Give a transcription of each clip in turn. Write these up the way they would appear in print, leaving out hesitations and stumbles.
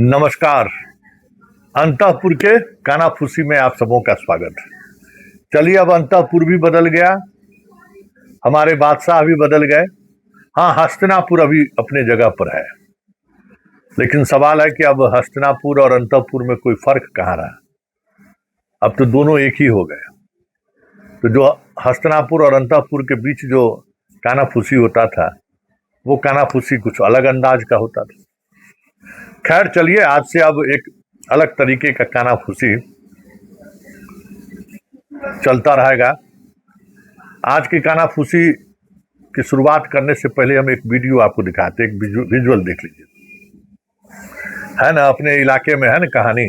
नमस्कार। अंतःपुर के कानाफूसी में आप सबों का स्वागत है। चलिए, अब अंतःपुर भी बदल गया, हमारे बादशाह भी बदल गए। हाँ, हस्तिनापुर अभी अपने जगह पर है, लेकिन सवाल है कि अब हस्तिनापुर और अंतःपुर में कोई फर्क कहाँ रहा। अब तो दोनों एक ही हो गए। तो जो हस्तिनापुर और अंतःपुर के बीच जो कानाफूसी होता था, वो कानाफूसी कुछ अलग अंदाज का होता था। खैर, चलिए, आज से अब एक अलग तरीके का कानाफूसी चलता रहेगा। आज की कानाफूसी की शुरुआत करने से पहले हम एक वीडियो आपको दिखाते हैं, एक विजुअल देख लीजिए। है ना, अपने इलाके में है ना कहानी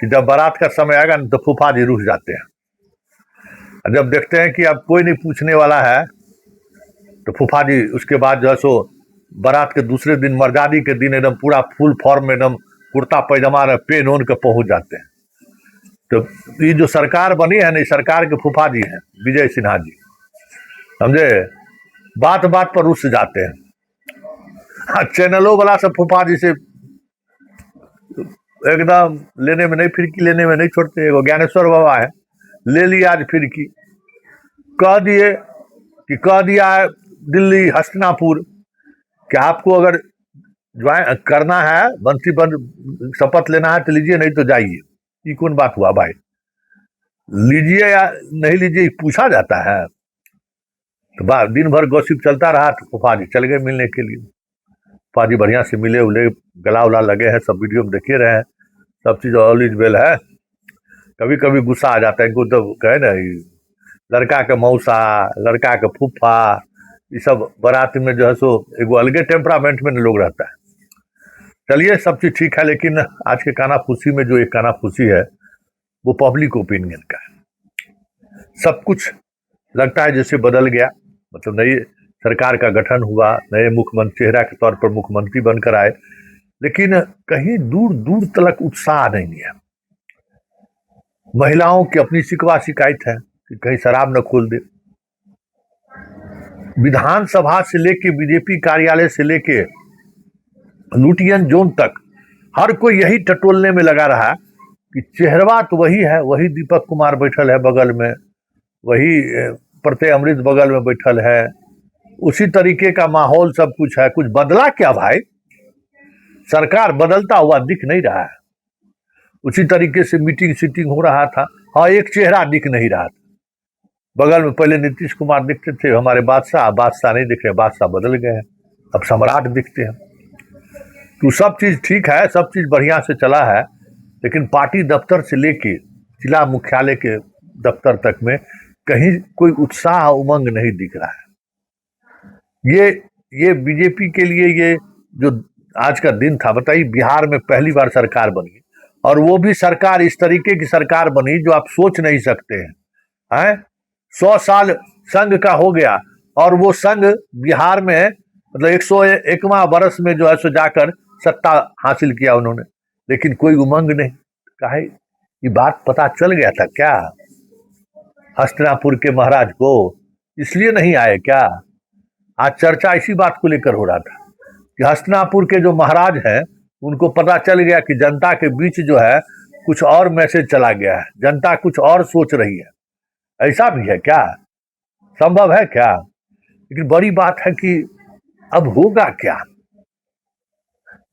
कि जब बारात का समय आएगा ना तो फूफा जी रुठ जाते हैं। जब देखते हैं कि अब कोई नहीं पूछने वाला है तो फूफा जी उसके बाद जो है सो बारात के दूसरे दिन, मर्दानी के दिन, एकदम पूरा फुल फॉर्म में, एकदम कुर्ता पैजामा पेन ओन के पहुंच जाते हैं। तो ये जो सरकार बनी है ना, सरकार के फूफा जी हैं विजय सिन्हा जी, समझे, बात बात पर रुस जाते हैं। चैनलों वाला सब फूफा जी से एकदम लेने में नहीं, फिरकी लेने में नहीं छोड़ते। एगो ज्ञानेश्वर बाबा है, ले लिया आज फिरकी, कह दिए कि कह दिया है दिल्ली हस्तिनापुर कि आपको अगर ज्वाइन करना है, बंसी बंद शपथ लेना है तो लीजिए, नहीं तो जाइए। ये कौन बात हुआ भाई? लीजिए या नहीं लीजिए पूछा जाता है? तो दिन भर गॉसिप चलता रहा तो फूफा जी चल गए मिलने के लिए। फूफा जी बढ़िया से मिले उले, गला उला लगे हैं, सब वीडियो में देखे रहे हैं, सब चीज ऑल इज वेल है। कभी कभी गुस्सा आ जाता है इनको, तो कहे ना, लड़का के मौसा, लड़का के फूफा, ये सब बारात में जो है सो एगो अलगे टेम्परामेंट में लोग रहता है। चलिए, सब चीज ठीक है, लेकिन आज के कानाफूसी में जो एक कानाफूसी है वो पब्लिक ओपिनियन का है। सब कुछ लगता है जैसे बदल गया, मतलब नई सरकार का गठन हुआ, नए मुख्यमंत्री चेहरा के तौर पर मुख्यमंत्री बनकर आए, लेकिन कहीं दूर दूर तक उत्साह नहीं है। महिलाओं की अपनी शिकवा शिकायत है कि कहीं शराब न खोल दे। विधानसभा से लेके बीजेपी कार्यालय से लेके लुटियन जोन तक हर कोई यही टटोलने में लगा रहा कि चेहरवा तो वही है, वही दीपक कुमार बैठल है बगल में, वही प्रत्यय अमृत बगल में बैठल है, उसी तरीके का माहौल सब कुछ है। कुछ बदला क्या भाई? सरकार बदलता हुआ दिख नहीं रहा है। उसी तरीके से मीटिंग सीटिंग हो रहा था। हाँ, एक चेहरा दिख नहीं रहा था। बगल में पहले नीतीश कुमार दिखते थे, हमारे बादशाह, बादशाह नहीं दिख रहे, बादशाह बदल गए हैं, अब सम्राट दिखते हैं। तो सब चीज ठीक है, सब चीज बढ़िया से चला है, लेकिन पार्टी दफ्तर से लेके जिला मुख्यालय के दफ्तर तक में कहीं कोई उत्साह उमंग नहीं दिख रहा है। ये बीजेपी के लिए ये जो आज का दिन था, बताइए, बिहार में पहली बार सरकार बनी, और वो भी सरकार इस तरीके की सरकार बनी जो आप सोच नहीं सकते हैं। 100 साल संघ का हो गया, और वो संघ बिहार में मतलब 101वां वर्ष में जो है सो जाकर सत्ता हासिल किया उन्होंने, लेकिन कोई उमंग नहीं। काहे? ये बात पता चल गया था क्या हस्तिनापुर के महाराज को? इसलिए नहीं आए क्या? आज चर्चा इसी बात को लेकर हो रहा था कि हस्तिनापुर के जो महाराज हैं उनको पता चल गया कि जनता के बीच जो है कुछ और मैसेज चला गया है, जनता कुछ और सोच रही है। ऐसा भी है क्या? संभव है क्या? लेकिन बड़ी बात है कि अब होगा क्या?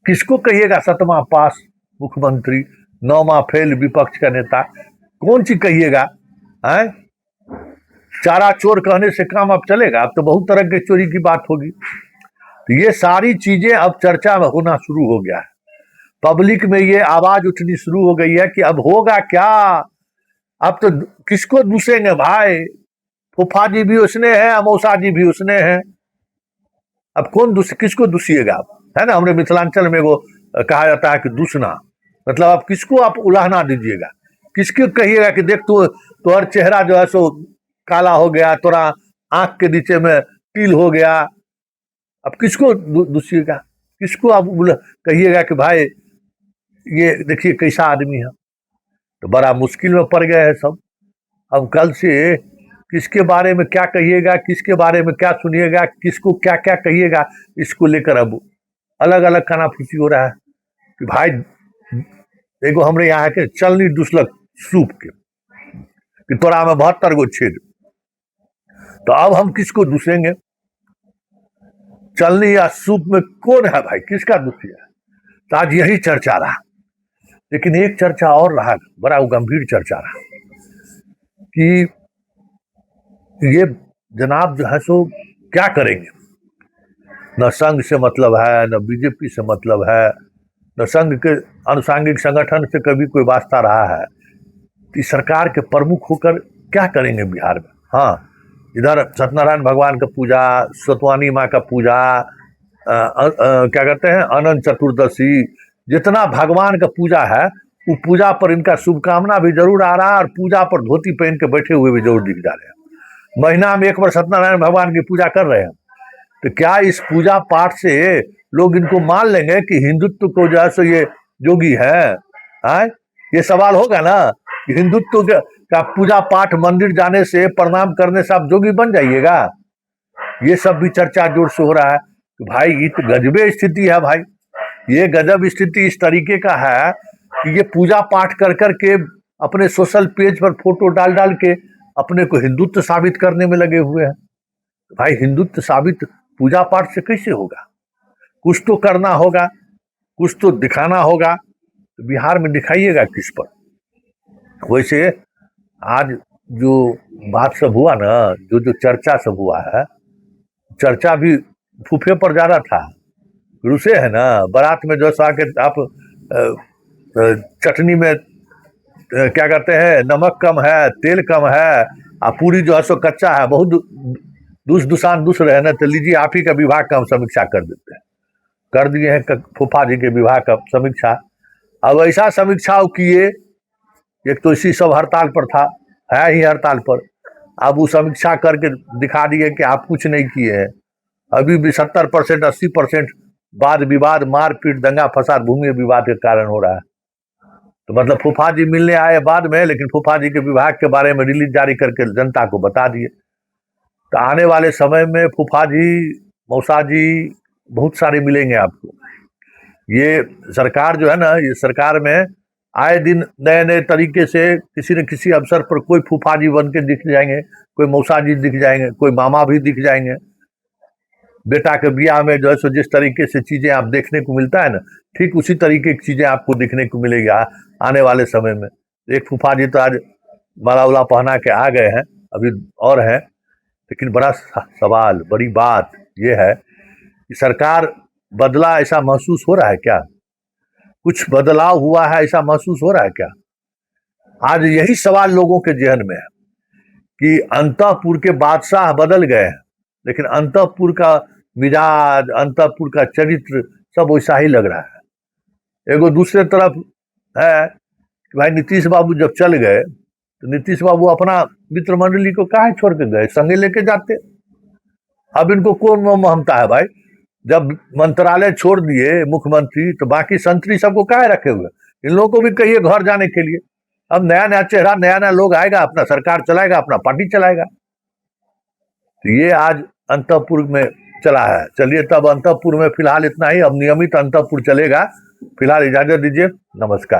किसको कहिएगा 7वां पास मुख्यमंत्री, 9वां फेल विपक्ष का नेता? कौन सी कहिएगा? है चारा चोर कहने से काम अब चलेगा? अब तो बहुत तरह के चोरी की बात होगी। तो ये सारी चीजें अब चर्चा में होना शुरू हो गया है, पब्लिक में ये आवाज उठनी शुरू हो गई है कि अब होगा क्या? अब तो किसको दूसेंगे भाई? फूफा जी भी उसने हैं, मौसा जी भी उसने हैं, अब कौन किसको दूसिएगा आप? है ना, हमारे मिथिलांचल में वो कहा जाता है कि दूसना, मतलब आप किसको आप उलाहना दीजिएगा? किसको कहिएगा कि देख तो हर चेहरा जो है सो काला हो गया, तोरा आंख के नीचे में टील हो गया। अब किसको दूसिएगा? किसको आप कहिएगा कि भाई ये देखिए कैसा आदमी है? तो बड़ा मुश्किल में पड़ गए हैं सब। अब कल से किसके बारे में क्या कहिएगा, किसके बारे में क्या सुनिएगा, किसको क्या क्या कहिएगा, इसको लेकर अब अलग अलग कानाफूसी हो रहा है। कि भाई एगो हमरे यहाँ के चलनी दुसलक सूप के कि तोरा में 72 गो छेद, तो अब हम किसको दूसेंगे? चलनी या सूप में कौन है भाई, किसका दूसरी है? तो आज यही चर्चा रहा। लेकिन एक चर्चा और रहा, बड़ा गंभीर चर्चा रहा कि ये जनाब जो है सो क्या करेंगे। न संघ से मतलब है, न बीजेपी से मतलब है, न संघ के अनुसांगिक संगठन से कभी कोई वास्ता रहा है कि सरकार के प्रमुख होकर क्या करेंगे बिहार में। हाँ, इधर सत्यनारायण भगवान का पूजा, सतवानी माँ का पूजा, क्या कहते हैं अनंत चतुर्दशी, जितना भगवान का पूजा है वो पूजा पर इनका शुभकामना भी जरूर आ रहा है और पूजा पर धोती पहन के बैठे हुए भी जरूर दिख जा रहे हैं। महीना में एक बार सत्यनारायण भगवान की पूजा कर रहे हैं, तो क्या इस पूजा पाठ से लोग इनको मान लेंगे कि हिंदुत्व को जो है सो ये जोगी है? ये सवाल होगा ना कि हिंदुत्व का पूजा पाठ मंदिर जाने से, प्रणाम करने से आप जोगी बन जाइएगा? ये सब भी चर्चा जोर से हो रहा है कि भाई ये तो गजबे स्थिति है भाई। ये गजब स्थिति इस तरीके का है कि ये पूजा पाठ कर करके अपने सोशल पेज पर फोटो डाल डाल के अपने को हिंदुत्व साबित करने में लगे हुए हैं। तो भाई हिंदुत्व साबित पूजा पाठ से कैसे होगा? कुछ तो करना होगा, कुछ तो दिखाना होगा। तो बिहार में दिखाइएगा किस पर? वैसे आज जो बात सब हुआ ना, जो चर्चा सब हुआ है, चर्चा भी फूफे पर जा रहा था। रुसे है ना, बारात में जो आके आप चटनी में क्या कहते हैं नमक कम है, तेल कम है, पूरी जो है सो कच्चा है, बहुत दुसान दुस रहे ना, तो लीजिए आप ही का विभाग का हम समीक्षा कर देते हैं। कर दिए हैं फूफा जी के विभाग का समीक्षा। अब ऐसा समीक्षा किए, एक तो इसी सब हड़ताल पर था, है ही हड़ताल पर। अब वो समीक्षा करके दिखा दिए कि आप कुछ नहीं किए हैं। अभी भी 70% 80% वाद विवाद, मारपीट, दंगा फसाद, भूमि विवाद के कारण हो रहा है। तो मतलब फूफा जी मिलने आए बाद में, लेकिन फूफा जी के विभाग के बारे में रिलीज जारी करके जनता को बता दिए। तो आने वाले समय में फूफा जी, मौसा जी बहुत सारे मिलेंगे आपको। ये सरकार जो है ना, ये सरकार में आए दिन नए नए तरीके से किसी न किसी अवसर पर कोई फूफा जी बन के दिख जाएंगे, कोई मौसा जी दिख जाएंगे, कोई मामा भी दिख जाएंगे। बेटा के ब्याह में जो है सो जिस तरीके से चीजें आप देखने को मिलता है ना, ठीक उसी तरीके की चीजें आपको देखने को मिलेगी आने वाले समय में। एक फूफा जी तो आज माला उला पहना के आ गए हैं, अभी और हैं। लेकिन बड़ा सवाल, बड़ी बात यह है कि सरकार बदला ऐसा महसूस हो रहा है क्या? कुछ बदलाव हुआ है ऐसा महसूस हो रहा है क्या? आज यही सवाल लोगों के जहन में है कि अंतःपुर के बादशाह बदल गए हैं, लेकिन अंतःपुर का मिजाज, अंतःपुर का चरित्र सब वैसा ही लग रहा है। एगो दूसरे तरफ है कि भाई नीतीश बाबू जब चल गए तो नीतीश बाबू अपना मित्र मंडली को काहे छोड़ के गए? संगे लेके जाते। अब इनको कौन महमता है भाई? जब मंत्रालय छोड़ दिए मुख्यमंत्री, तो बाकी संतरी सबको काहे रखे हुए? इन लोगों को भी कहिए घर जाने के लिए। अब नया नया चेहरा, नया नया लोग आएगा, अपना सरकार चलाएगा, अपना पार्टी चलाएगा। तो ये आज अंतःपुर में चला है। चलिए तब अंतःपुर में फिलहाल इतना ही। अब नियमित अंतःपुर चलेगा। फिलहाल इजाजत दीजिए, नमस्कार।